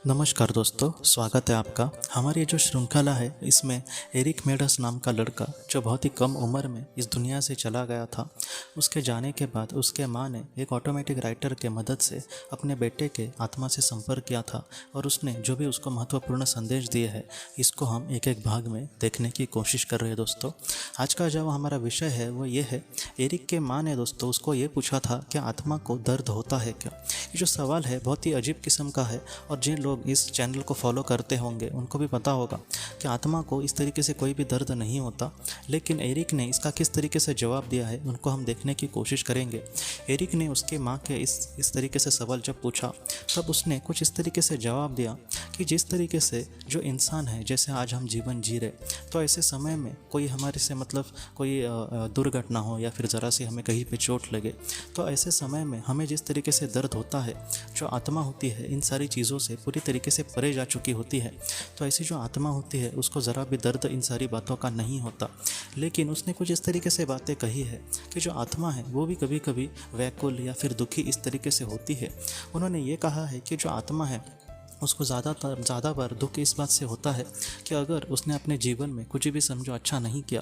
नमस्कार दोस्तों, स्वागत है आपका। हमारी जो श्रृंखला है इसमें एरिक मेडस नाम का लड़का जो बहुत ही कम उम्र में इस दुनिया से चला गया था, उसके जाने के बाद उसके माँ ने एक ऑटोमेटिक राइटर के मदद से अपने बेटे के आत्मा से संपर्क किया था और उसने जो भी उसको महत्वपूर्ण संदेश दिए हैं इसको हम एक एक भाग में देखने की कोशिश कर रहे हैं। दोस्तों, आज का जो हमारा विषय है वो ये है, एरिक के माँ ने दोस्तों उसको ये पूछा था कि आत्मा को दर्द होता है क्या। ये जो सवाल है बहुत ही अजीब किस्म का है और जिन लोग इस चैनल को फॉलो करते होंगे उनको भी पता होगा कि आत्मा को इस तरीके से कोई भी दर्द नहीं होता। लेकिन एरिक ने इसका किस तरीके से जवाब दिया है उनको हम देखने की कोशिश करेंगे। एरिक ने उसके माँ के इस तरीके से सवाल जब पूछा तब उसने कुछ इस तरीके से जवाब दिया कि जिस तरीके से जो इंसान है, जैसे आज हम जीवन जी रहे, तो ऐसे समय में कोई हमारे से कोई दुर्घटना हो या फिर ज़रा सी हमें कहीं पे चोट लगे, तो ऐसे समय में हमें जिस तरीके से दर्द होता है, जो आत्मा होती है इन सारी चीज़ों से पूरी तरीके से परे जा चुकी होती है, तो ऐसी जो आत्मा होती है उसको ज़रा भी दर्द इन सारी बातों का नहीं होता। लेकिन उसने कुछ इस तरीके से बातें कही है कि जो आत्मा है वो भी कभी कभी व्याकुल या फिर दुखी इस तरीके से होती है। उन्होंने ये कहा है कि जो आत्मा है उसको ज़्यादा बार दुख इस बात से होता है कि अगर उसने अपने जीवन में कुछ भी समझो अच्छा नहीं किया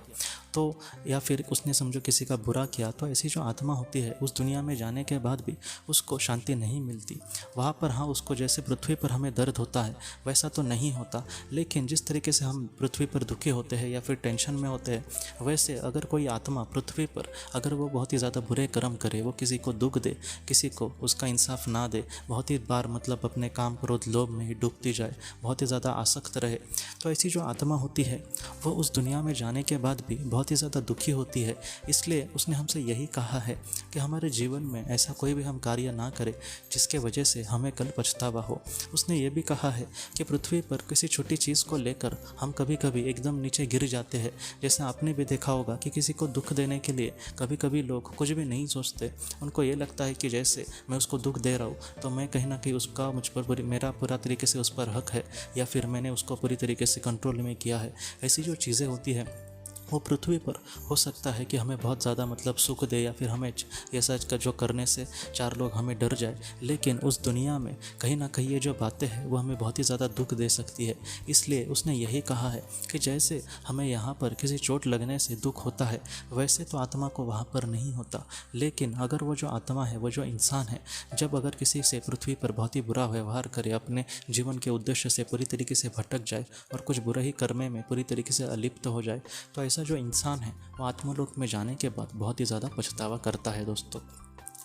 तो, या फिर उसने समझो किसी का बुरा किया, तो ऐसी जो आत्मा होती है उस दुनिया में जाने के बाद भी उसको शांति नहीं मिलती। वहाँ पर हाँ, उसको जैसे पृथ्वी पर हमें दर्द होता है वैसा तो नहीं होता, लेकिन जिस तरीके से हम पृथ्वी पर दुखी होते हैं या फिर टेंशन में होते हैं, वैसे अगर कोई आत्मा पृथ्वी पर अगर वो बहुत ही ज़्यादा बुरे कर्म करे, वो किसी को दुख दे, किसी को उसका इंसाफ ना दे, बहुत ही बार अपने काम क्रोध लोभ में ही डूबती जाए, बहुत ही ज़्यादा आसक्त रहे, तो ऐसी जो आत्मा होती है वो उस दुनिया में जाने के बाद भी बहुत ही ज़्यादा दुखी होती है। इसलिए उसने हमसे यही कहा है कि हमारे जीवन में ऐसा कोई भी हम कार्य ना करें जिसके वजह से हमें कल पछतावा हो। उसने ये भी कहा है कि पृथ्वी पर किसी छोटी चीज़ को लेकर हम कभी कभी एकदम नीचे गिर जाते हैं। जैसे आपने भी देखा होगा कि किसी को दुख देने के लिए कभी कभी लोग कुछ भी नहीं सोचते, उनको ये लगता है कि जैसे मैं उसको दुख दे रहा हूँ तो मैं कहीं ना कहीं उसका मुझ पर मेरा पूरा तरीके से उस पर हक है, या फिर मैंने उसको पूरी तरीके से कंट्रोल में किया है। ऐसी जो चीज़ें होती है वो पृथ्वी पर हो सकता है कि हमें बहुत ज़्यादा सुख दे, या फिर हमें ये सच का जो करने से चार लोग हमें डर जाए, लेकिन उस दुनिया में कहीं ना कहीं ये जो बातें हैं वो हमें बहुत ही ज़्यादा दुख दे सकती है। इसलिए उसने यही कहा है कि जैसे हमें यहाँ पर किसी चोट लगने से दुख होता है वैसे तो आत्मा को वहाँ पर नहीं होता। लेकिन अगर वो जो आत्मा है, वो जो इंसान है, जब अगर किसी से पृथ्वी पर बहुत ही बुरा व्यवहार करे, अपने जीवन के उद्देश्य से पूरी तरीके से भटक जाए और कुछ बुरे ही कर्मे में पूरी तरीके से अलिप्त हो जाए, तो ऐसा जो इंसान है वो आत्मलोक में जाने के बाद बहुत ही ज़्यादा पछतावा करता है। दोस्तों,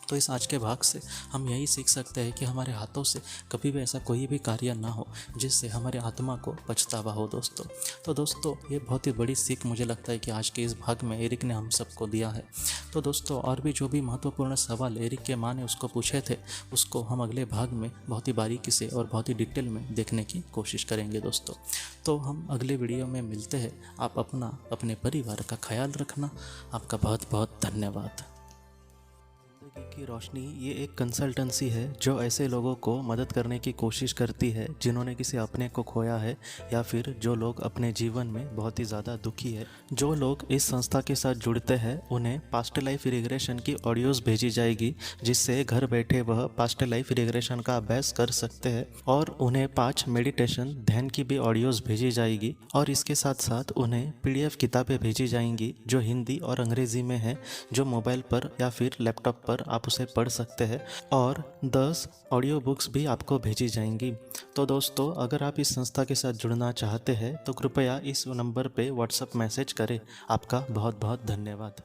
तो इस आज के भाग से हम यही सीख सकते हैं कि हमारे हाथों से कभी भी ऐसा कोई भी कार्य ना हो जिससे हमारे आत्मा को पछतावा हो। दोस्तों ये बहुत ही बड़ी सीख मुझे लगता है कि आज के इस भाग में एरिक ने हम सबको दिया है। तो दोस्तों, और भी जो भी महत्वपूर्ण सवाल एरिक के माँ ने उसको पूछे थे उसको हम अगले भाग में बहुत ही बारीकी से और बहुत ही डिटेल में देखने की कोशिश करेंगे। दोस्तों, तो हम अगले वीडियो में मिलते हैं। आप अपने परिवार का ख्याल रखना। आपका बहुत बहुत धन्यवाद। जिंदगी की रोशनी ये एक कंसल्टेंसी है जो ऐसे लोगों को मदद करने की कोशिश करती है जिन्होंने किसी अपने को खोया है, या फिर जो लोग अपने जीवन में बहुत ही ज़्यादा दुखी है। जो लोग इस संस्था के साथ जुड़ते हैं उन्हें पास्ट लाइफ रिग्रेशन की ऑडियोज़ भेजी जाएगी, जिससे घर बैठे वह पास्ट लाइफ रिग्रेशन का अभ्यास कर सकते हैं, और उन्हें 5 मेडिटेशन ध्यान की भी ऑडियोज़ भेजी जाएगी। और इसके साथ साथ उन्हें PDF किताबें भेजी जाएंगी जो हिंदी और अंग्रेज़ी में है, जो मोबाइल पर या फिर लैपटॉप पर आप उसे पढ़ सकते हैं, और 10 ऑडियो बुक्स भी आपको भेजी जाएंगी। तो दोस्तों, अगर आप इस संस्था के साथ जुड़ना चाहते हैं तो कृपया इस नंबर पे व्हाट्सएप मैसेज करें। आपका बहुत बहुत धन्यवाद।